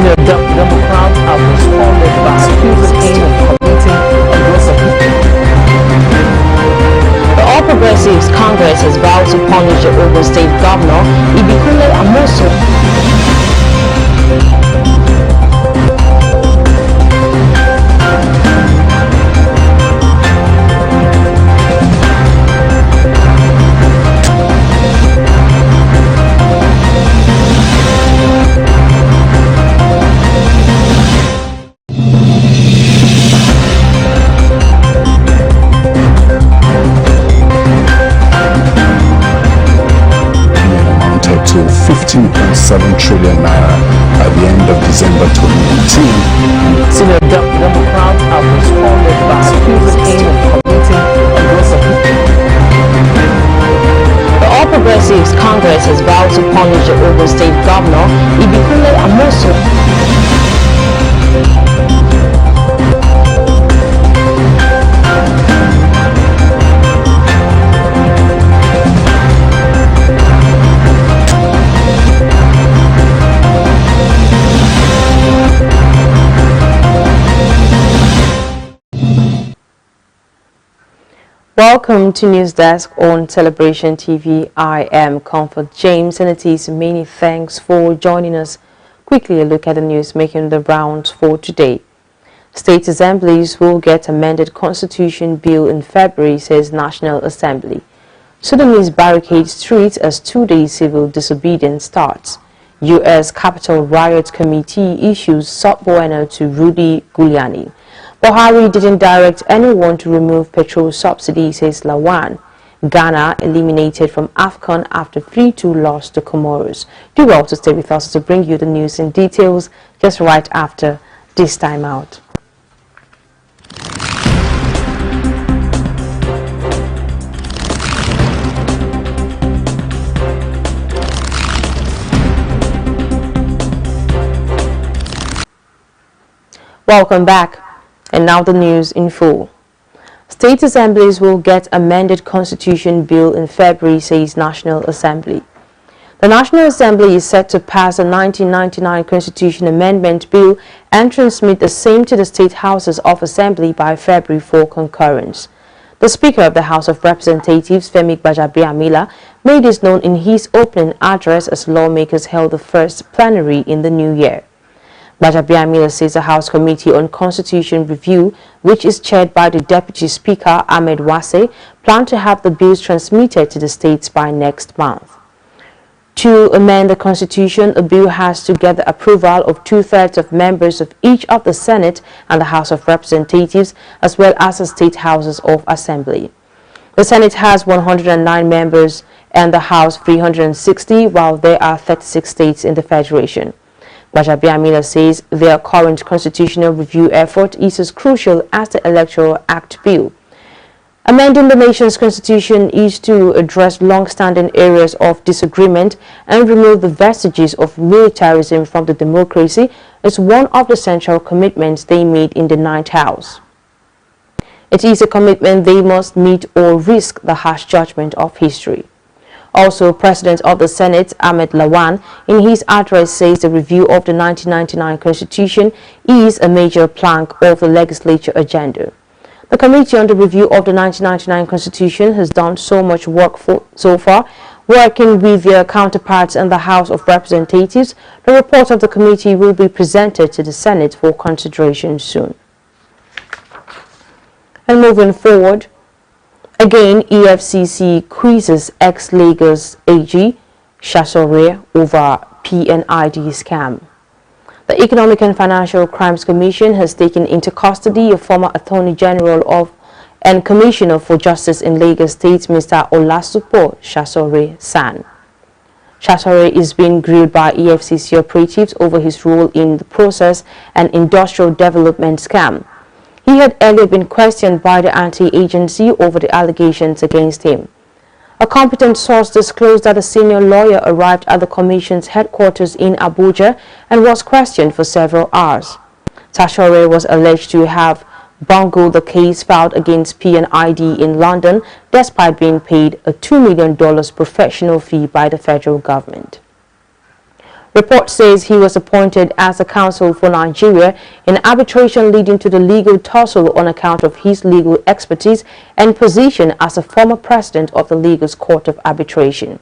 Senior Democrats have responded by accusing him of committing aggressive. The All Progressives Congress has vowed to punish the Ogun State Governor Ibikunle Amosun. To 15.7 trillion naira at the end of December 2019. Senior Democrats have responded by accusing him of committing aggressive. The All Progressives Congress has vowed to punish the Ogun State Governor Ibikunle Amosun. Welcome to News Desk on Celebration TV. I am Comfort James, and it is many thanks for joining us. Quickly a look at the news making the rounds for today. State assemblies will get amended constitution bill in February, says National Assembly. Sudanese barricade streets as two-day civil disobedience starts. U.S. Capitol Riot Committee issues subpoena to Rudy Giuliani. Buhari didn't direct anyone to remove petrol subsidy, says Lawan. Ghana eliminated from AFCON after 3-2 loss to Comoros. Do well to stay with us to bring you the news in details just right after this time out. Welcome back. And now the news in full. State assemblies will get amended constitution bill in February, says National Assembly. The National Assembly is set to pass a 1999 Constitution Amendment Bill and transmit the same to the State Houses of Assembly by February for concurrence. The Speaker of the House of Representatives, Femi Gbajabiamila, made this known in his opening address as lawmakers held the first plenary in the new year. Gbajabiamila says the House Committee on Constitution Review, which is chaired by the Deputy Speaker Ahmed Wase, plan to have the bills transmitted to the states by next month. To amend the Constitution, a bill has to get the approval of 2/3 of members of each of the Senate and the House of Representatives, as well as the State Houses of Assembly. The Senate has 109 members and the House 360, while there are 36 states in the Federation. Gbajabiamila says their current constitutional review effort is as crucial as the Electoral Act bill. Amending the nation's constitution is to address long-standing areas of disagreement and remove the vestiges of militarism from the democracy as one of the central commitments they made in the Ninth House. It is a commitment they must meet or risk the harsh judgment of history. Also, President of the Senate, Ahmed Lawan, in his address says the review of the 1999 Constitution is a major plank of the legislature agenda. The Committee on the Review of the 1999 Constitution has done so much work so far, working with their counterparts in the House of Representatives. The report of the committee will be presented to the Senate for consideration soon. And moving forward, again, EFCC quizzes ex-Lagos AG Shasore over PNID scam. The Economic and Financial Crimes Commission has taken into custody a former Attorney General and Commissioner for Justice in Lagos State, Mr. Olasupo Shasore San. Shasore is being grilled by EFCC operatives over his role in the process and industrial development scam. He had earlier been questioned by the anti-agency over the allegations against him. A competent source disclosed that a senior lawyer arrived at the Commission's headquarters in Abuja and was questioned for several hours. Shasore was alleged to have bungled the case filed against PNID in London despite being paid a $2 million professional fee by the federal government. Report says he was appointed as a counsel for Nigeria in arbitration, leading to the legal tussle on account of his legal expertise and position as a former president of the Lagos Court of Arbitration.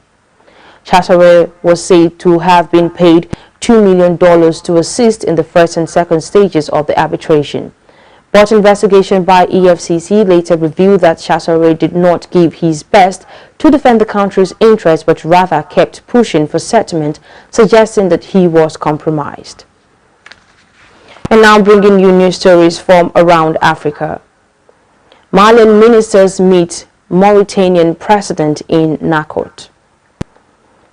Chasare was said to have been paid $2 million to assist in the first and second stages of the arbitration. But investigation by EFCC later revealed that Chasare did not give his best to defend the country's interests, but rather kept pushing for settlement, suggesting that he was compromised. And now bringing you news stories from around Africa. Malian ministers meet Mauritanian president in Nakot.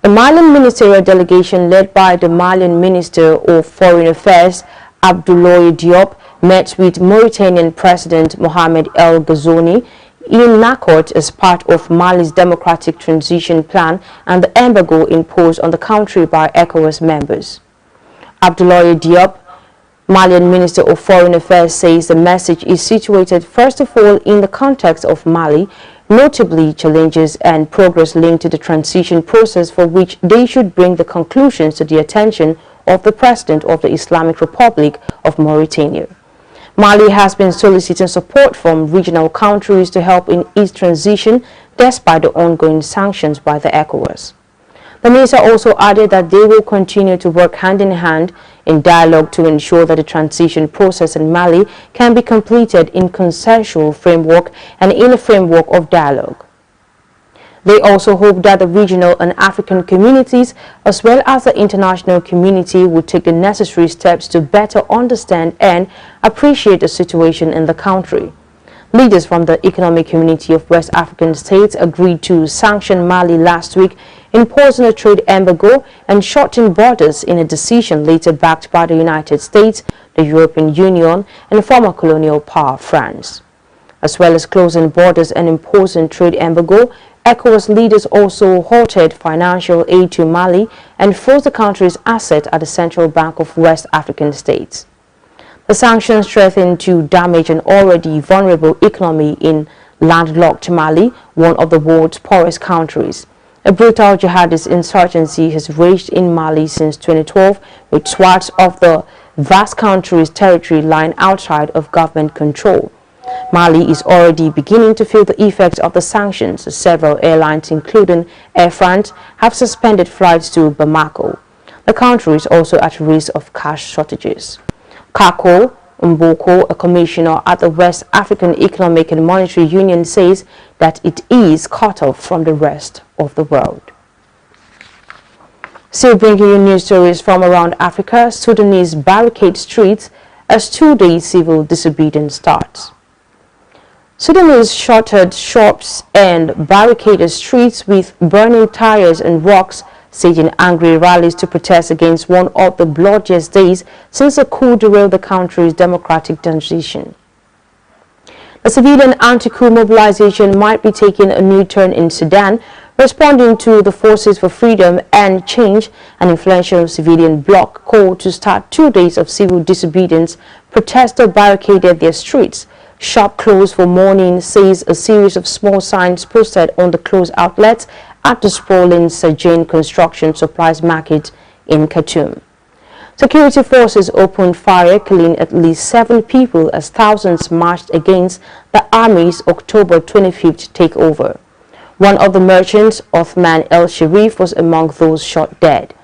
The Malian ministerial delegation led by the Malian Minister of Foreign Affairs, Abdoulaye Diop, met with Mauritanian President Mohamed El Ghazouani in Nakot as part of Mali's democratic transition plan and the embargo imposed on the country by ECOWAS members. Abdoulaye Diop, Malian Minister of Foreign Affairs, says the message is situated first of all in the context of Mali, notably challenges and progress linked to the transition process, for which they should bring the conclusions to the attention of the President of the Islamic Republic of Mauritania. Mali has been soliciting support from regional countries to help in its transition despite the ongoing sanctions by the ECOWAS. The minister also added that they will continue to work hand in hand in dialogue to ensure that the transition process in Mali can be completed in consensual framework and in a framework of dialogue. They also hope that the regional and African communities, as well as the international community, will take the necessary steps to better understand and appreciate the situation in the country. Leaders from the Economic Community of West African States agreed to sanction Mali last week, imposing a trade embargo and shutting borders in a decision later backed by the United States, the European Union, and former colonial power France. As well as closing borders and imposing trade embargo, ECOWAS leaders also halted financial aid to Mali and froze the country's asset at the Central Bank of West African States. The sanctions threaten to damage an already vulnerable economy in landlocked Mali, one of the world's poorest countries. A brutal jihadist insurgency has raged in Mali since 2012, with swaths of the vast country's territory lying outside of government control. Mali is already beginning to feel the effects of the sanctions. Several airlines, including Air France, have suspended flights to Bamako. The country is also at risk of cash shortages. Kako Mboko, a commissioner at the West African Economic and Monetary Union, says that it is cut off from the rest of the world. Still bringing you news stories from around Africa, Sudanese barricade streets as two-day civil disobedience starts. Sudanese shuttered shops and barricaded streets with burning tires and rocks, staging angry rallies to protest against one of the bloodiest days since a coup derailed the country's democratic transition. The civilian anti-coup mobilization might be taking a new turn in Sudan, responding to the Forces for Freedom and Change, an influential civilian bloc called to start 2 days of civil disobedience. Protesters barricaded their streets. Shop closed for mourning, says a series of small signs posted on the closed outlets at the sprawling Sajane Construction Supplies Market in Khartoum. Security forces opened fire, killing at least 7 people as thousands marched against the army's October 25th takeover. One of the merchants, Othman El Sharif, was among those shot dead.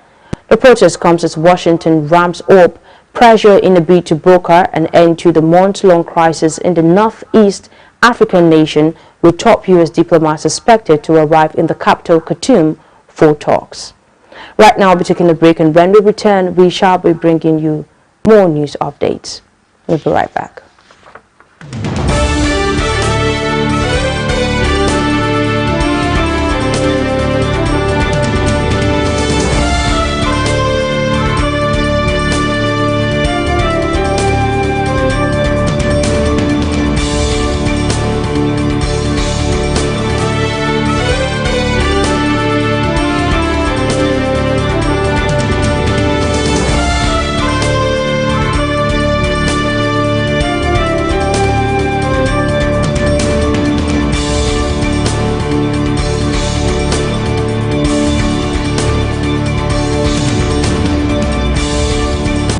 The protest comes as Washington ramps up pressure in a bid to broker an end to the months-long crisis in the Northeast African nation, with top U.S. diplomats expected to arrive in the capital, Khartoum, for talks. Right now, we're taking a break, and when we return, we shall be bringing you more news updates. We'll be right back.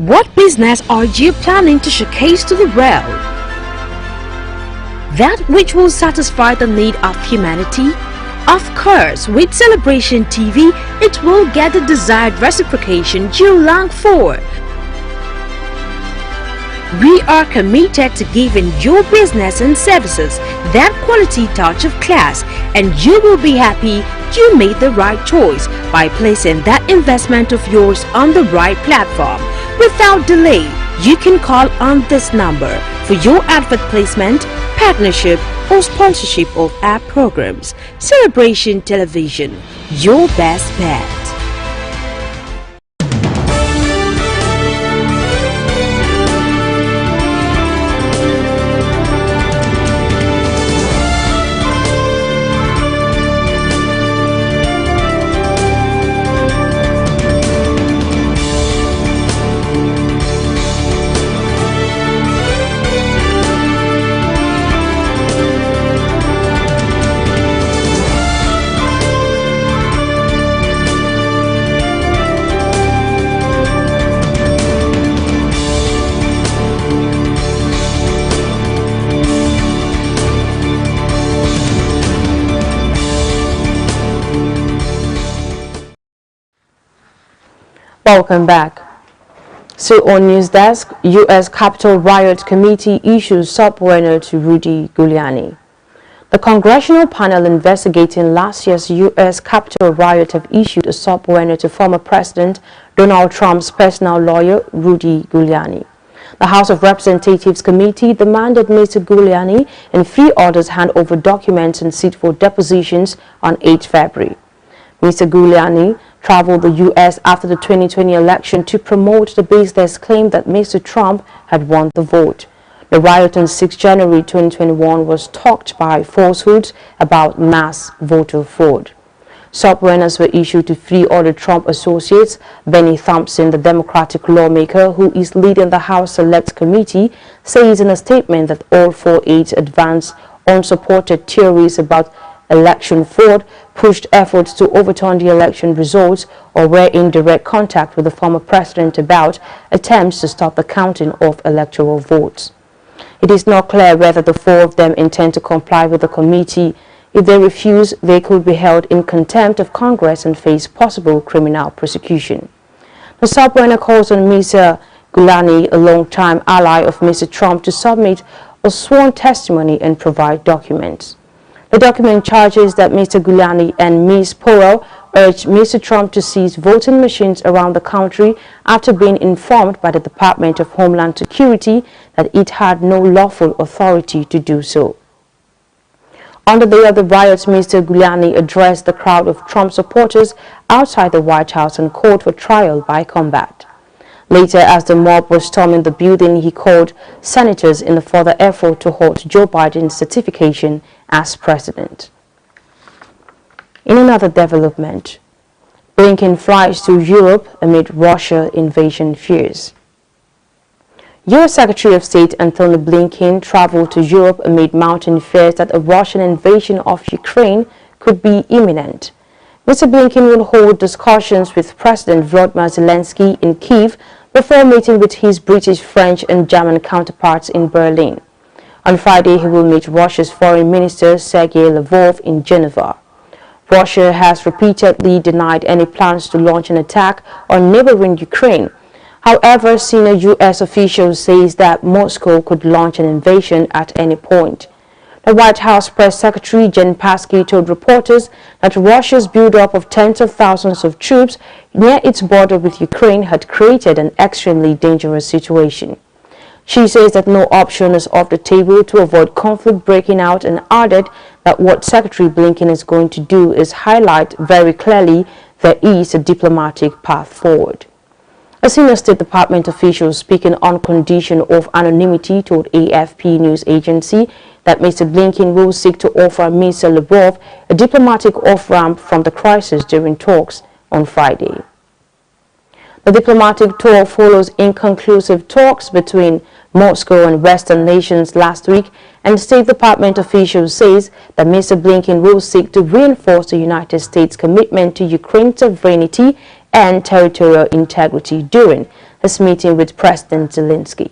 What business are you planning to showcase to the world? That which will satisfy the need of humanity? Of course, with Celebration TV, it will get the desired reciprocation you long for. We are committed to giving your business and services that quality touch of class, and you will be happy you made the right choice by placing that investment of yours on the right platform. Without delay, you can call on this number for your advert placement, partnership, or sponsorship of our programs. Celebration Television, your best bet. Welcome back. So on News Desk, U.S. Capitol Riot Committee issues subpoena to Rudy Giuliani. The congressional panel investigating last year's U.S. Capitol riot have issued a subpoena to former President Donald Trump's personal lawyer, Rudy Giuliani. The House of Representatives Committee demanded Mr. Giuliani and 3 others hand over documents and sit for depositions on 8 February. Mr. Giuliani traveled the U.S. after the 2020 election to promote the baseless claim that Mr. Trump had won the vote. The riot on 6 January 2021 was talked by falsehoods about mass voter fraud. Subpoenas were issued to 3 other Trump associates. Benny Thompson, the Democratic lawmaker who is leading the House Select Committee, says in a statement that all 4 aides advanced unsupported theories about election fraud, pushed efforts to overturn the election results, or were in direct contact with the former president about attempts to stop the counting of electoral votes. It is not clear whether the 4 of them intend to comply with the committee. If they refuse, they could be held in contempt of Congress and face possible criminal prosecution. The subpoena calls on Mr. Giuliani, a longtime ally of Mr. Trump, to submit a sworn testimony and provide documents. The document charges that Mr. Giuliani and Ms. Powell urged Mr. Trump to seize voting machines around the country after being informed by the Department of Homeland Security that it had no lawful authority to do so. On the day of the riots, Mr. Giuliani addressed the crowd of Trump supporters outside the White House and called for trial by combat. Later, as the mob was storming the building, he called senators in a further effort to halt Joe Biden's certification as president. In another development, Blinken flies to Europe amid Russia invasion fears. U.S. Secretary of State Antony Blinken traveled to Europe amid mounting fears that a Russian invasion of Ukraine could be imminent. Mr. Blinken will hold discussions with President Volodymyr Zelensky in Kyiv before meeting with his British, French and German counterparts in Berlin. On Friday, he will meet Russia's Foreign Minister Sergei Lavrov in Geneva. Russia has repeatedly denied any plans to launch an attack on neighboring Ukraine. However, senior U.S. officials say that Moscow could launch an invasion at any point. The White House Press Secretary Jen Psaki told reporters that Russia's buildup of tens of thousands of troops near its border with Ukraine had created an extremely dangerous situation. She says that no option is off the table to avoid conflict breaking out, and added that what Secretary Blinken is going to do is highlight very clearly there is a diplomatic path forward. A senior State Department official speaking on condition of anonymity told AFP news agency that Mr. Blinken will seek to offer Mr. Lavrov a diplomatic off-ramp from the crisis during talks on Friday. The diplomatic tour follows inconclusive talks between Moscow and Western nations last week, and State Department officials says that Mr. Blinken will seek to reinforce the United States' commitment to Ukraine's sovereignty and territorial integrity during his meeting with President Zelensky.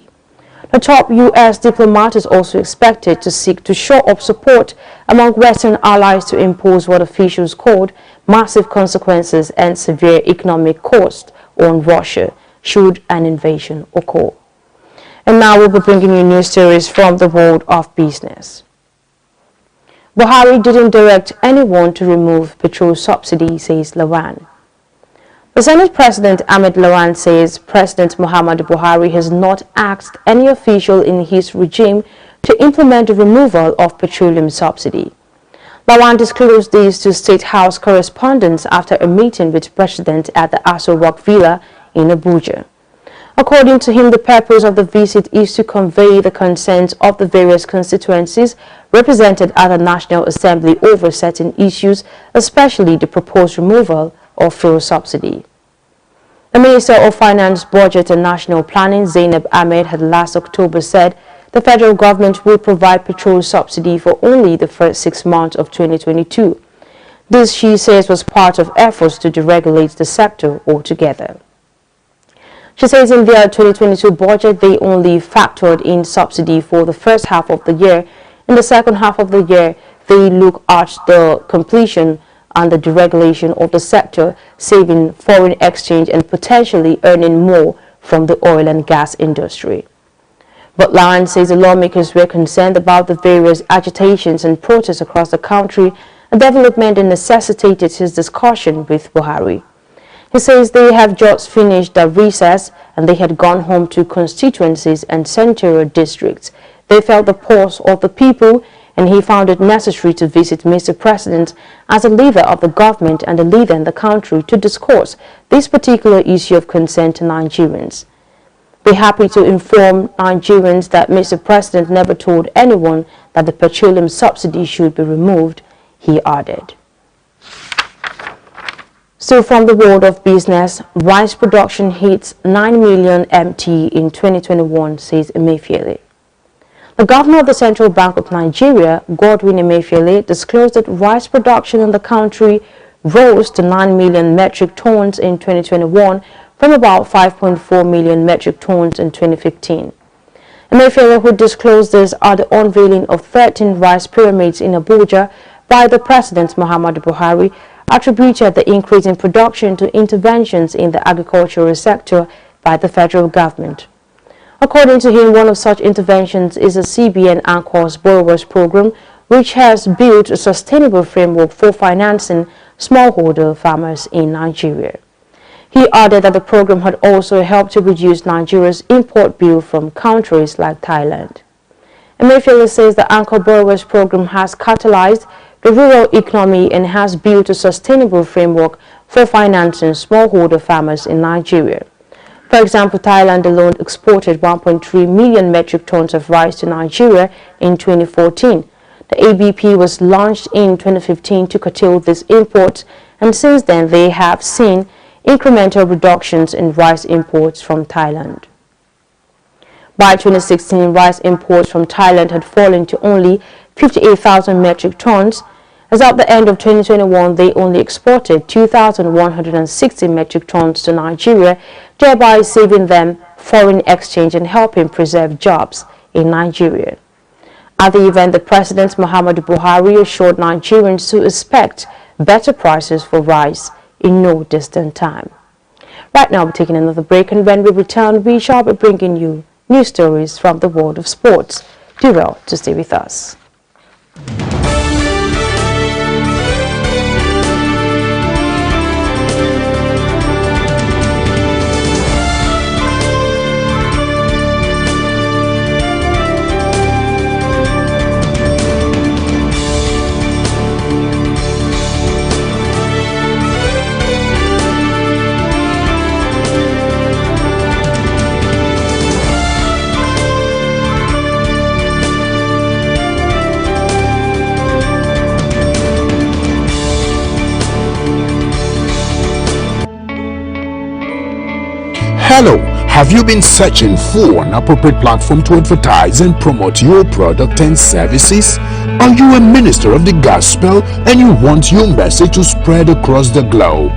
The top U.S. diplomat is also expected to seek to shore up support among Western allies to impose what officials called massive consequences and severe economic cost on Russia should an invasion occur. And now we'll be bringing you news stories from the world of business. Buhari didn't direct anyone to remove petrol subsidy, says Lawan. The Senate President Ahmed Lawan says President Muhammadu Buhari has not asked any official in his regime to implement the removal of petroleum subsidy. Lawan disclosed this to State House correspondents after a meeting with the President at the Aso Rock Villa in Abuja. According to him, the purpose of the visit is to convey the concerns of the various constituencies represented at the National Assembly over certain issues, especially the proposed removal of fuel subsidy. The Minister of Finance, Budget and National Planning, Zainab Ahmed, had last October said the federal government will provide petrol subsidy for only the first 6 months of 2022. This, she says, was part of efforts to deregulate the sector altogether. She says in their 2022 budget, they only factored in subsidy for the first half of the year. In the second half of the year, they look at the completion and the deregulation of the sector, saving foreign exchange and potentially earning more from the oil and gas industry. But Lawan says the lawmakers were concerned about the various agitations and protests across the country, a development that necessitated his discussion with Buhari. He says they have just finished the recess and they had gone home to constituencies and senatorial districts. They felt the pulse of the people, and he found it necessary to visit Mr. President as a leader of the government and a leader in the country to discuss this particular issue of concern to Nigerians. We're happy to inform Nigerians that Mr. President never told anyone that the petroleum subsidy should be removed, he added. Still from the world of business, rice production hits 9 million MT in 2021, says Emefiele. The governor of the Central Bank of Nigeria, Godwin Emefiele, disclosed that rice production in the country rose to 9 million metric tons in 2021 from about 5.4 million metric tons in 2015. Emefiele, who disclosed this at the unveiling of 13 rice pyramids in Abuja by the President Muhammadu Buhari, attributed the increase in production to interventions in the agricultural sector by the federal government. According to him, one of such interventions is a CBN Anchor's Borrowers Program, which has built a sustainable framework for financing smallholder farmers in Nigeria. He added that the program had also helped to reduce Nigeria's import bill from countries like Thailand. Emefiele says the Anchor Borrowers Program has catalyzed the rural economy and has built a sustainable framework for financing smallholder farmers in Nigeria. For example, Thailand alone exported 1.3 million metric tons of rice to Nigeria in 2014. The ABP was launched in 2015 to curtail these imports, and since then they have seen incremental reductions in rice imports from Thailand. By 2016, rice imports from Thailand had fallen to only 58,000 metric tons. As at the end of 2021, they only exported 2,160 metric tons to Nigeria, thereby saving them foreign exchange and helping preserve jobs in Nigeria. At the event, the President Muhammadu Buhari assured Nigerians to expect better prices for rice in no distant time. Right now, we're taking another break, and when we return, we shall be bringing you news stories from the world of sports. Do well to stay with us. Hello, have you been searching for an appropriate platform to advertise and promote your product and services? Are you a minister of the gospel and you want your message to spread across the globe?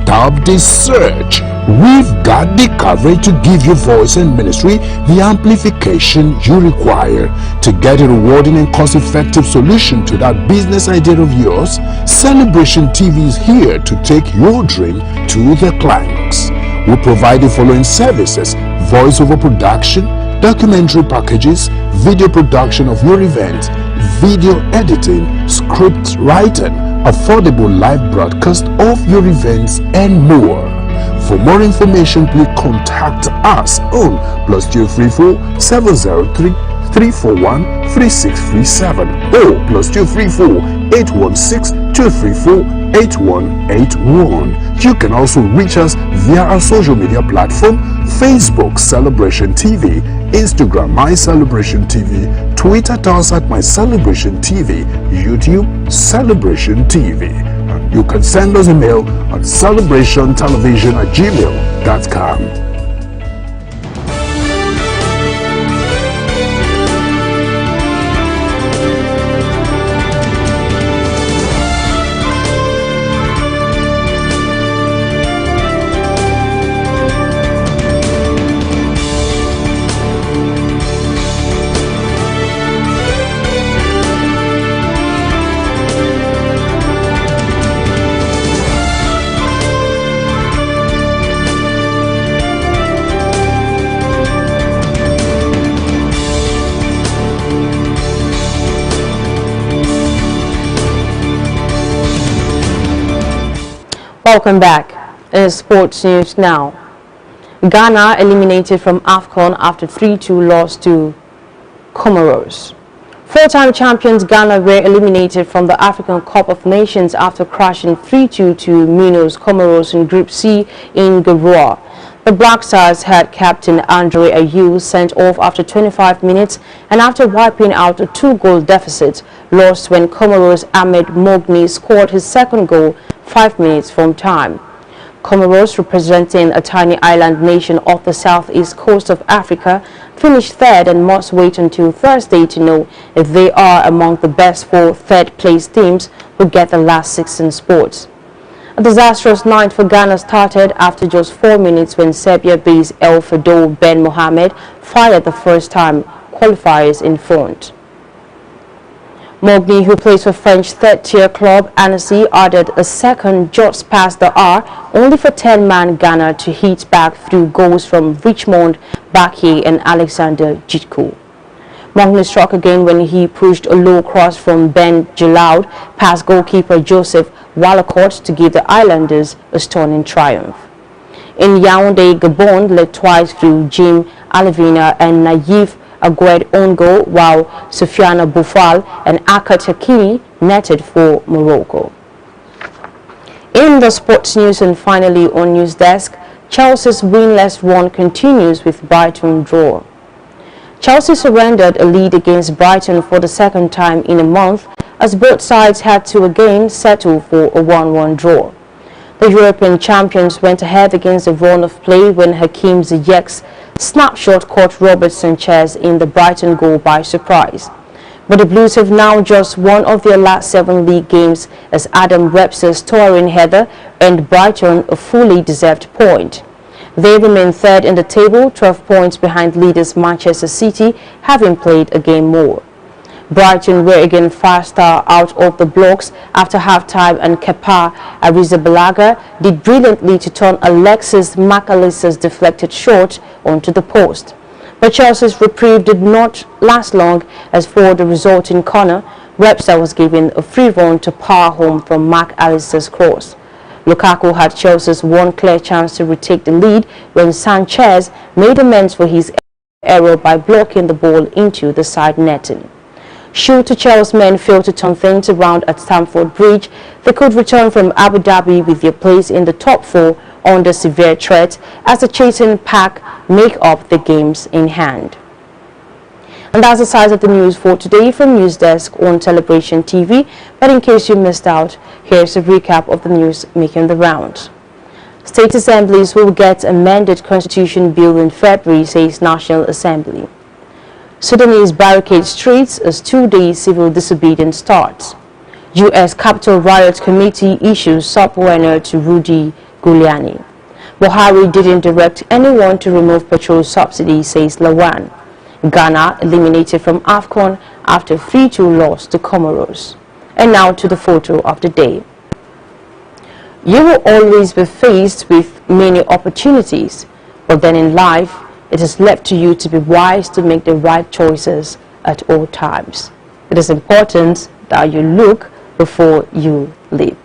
Stop this search. We've got the coverage to give your voice and ministry the amplification you require. To get a rewarding and cost-effective solution to that business idea of yours, Celebration TV is here to take your dream to the climax. We provide the following services: voiceover production, documentary packages, video production of your event, video editing, script writing, affordable live broadcast of your events, and more. For more information, please contact us on +234 703 341 3637 or +234 816 234 8181. You can also reach us via our social media platform: Facebook Celebration TV, Instagram My Celebration TV, Twitter us at My Celebration TV, YouTube Celebration TV. And you can send us a mail at celebrationtelevision@gmail.com. Welcome back. In sports news now. Ghana eliminated from AFCON after 3-2 loss to Comoros. Four-time champions Ghana were eliminated from the African Cup of Nations after crashing 3-2 to Minos Comoros in Group C in Garoua. The Black Stars had captain Andre Ayew sent off after 25 minutes and after wiping out a 2-goal deficit, lost when Comoros' Ahmed Mogni scored his second goal 5 minutes from time. Comoros, representing a tiny island nation off the southeast coast of Africa, finished third and must wait until Thursday to know if they are among the best 4 third-place teams who get the last 6 in sports. A disastrous night for Ghana started after just 4 minutes when Serbia-based El Fado Ben Mohamed fired the first-time qualifiers in front. Mogni, who plays for French third-tier club Annecy, added a second just past the hour, only for 10-man Ghana to hit back through goals from Richmond Bakie and Alexander Jitko. Mogni struck again when he pushed a low cross from Ben Jaloud past goalkeeper Joseph Wallacott to give the Islanders a stunning triumph. In Yaoundé, Gabon led twice through Jim Alavina and Naïf Agued own goal, while Soufiane Boufal and Akat Hakimi netted for Morocco. In the sports news and finally on News Desk, Chelsea's winless run continues with Brighton draw. Chelsea surrendered a lead against Brighton for the second time in a month as both sides had to again settle for a 1-1 draw. The European champions went ahead against the run of play when Hakim Ziyech's snapshot caught Robert Sanchez in the Brighton goal by surprise. But the Blues have now just one of their last 7 league games as Adam Webster's towering header earned Brighton a fully deserved point. They remain third in the table, 12 points behind leaders Manchester City, having played a game more. Brighton were again faster out of the blocks after half-time, and Kepa Arrizabalaga did brilliantly to turn Alexis McAllister's deflected shot onto the post. But Chelsea's reprieve did not last long, as for the resulting corner, Webster was given a free run to power home from McAllister's cross. Lukaku had Chelsea's one clear chance to retake the lead when Sanchez made amends for his error by blocking the ball into the side netting. Should Tuchel's men fail to turn things around at Stamford Bridge, they could return from Abu Dhabi with their place in the top 4 under severe threat as the chasing pack make up the games in hand. And that's the size of the news for today from News Desk on Celebration TV. But in case you missed out, here's a recap of the news making the rounds. State assemblies will get amended constitution bill in February, says National Assembly. Sudanese barricade streets as 2-day civil disobedience starts. U.S. Capitol Riot Committee issues subpoena to Rudy Guliani. Buhari didn't direct anyone to remove petrol subsidy, says Lawan. Ghana eliminated from AFCON after 3-2 loss to Comoros. And now to the photo of the day. You will always be faced with many opportunities, but then in life, it is left to you to be wise to make the right choices at all times. It is important that you look before you leap.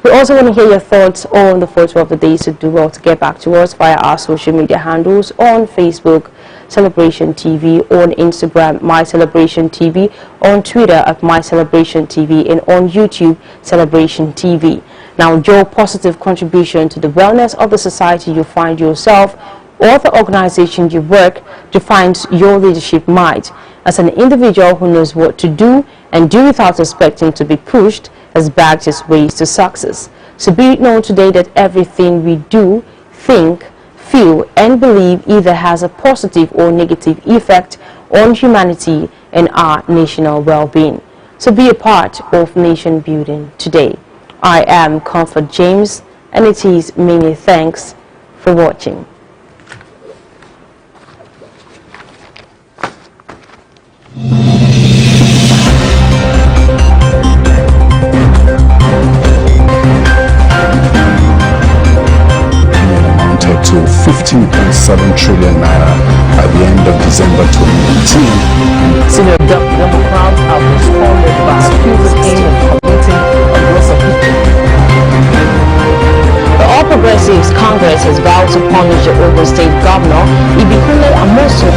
We also want to hear your thoughts on the photo of the day, so do well to get back to us via our social media handles on Facebook, Celebration TV, on Instagram, My Celebration TV, on Twitter at My Celebration TV, and on YouTube, Celebration TV. Now, your positive contribution to the wellness of the society you find yourself or the organization you work defines your leadership might. As an individual who knows what to do and do without expecting to be pushed, has backed his ways to success. So be it known today that everything we do, think, feel and believe either has a positive or negative effect on humanity and our national well-being. So be a part of nation building today. I am Comfort James, and it is many thanks for watching. To 15.7 trillion naira at the end of December 2019. Senior Democrats have responded by accusing him of committing a gross offence. The All Progressives Congress has vowed to punish the Ogun State Governor Ibikunle Amosun.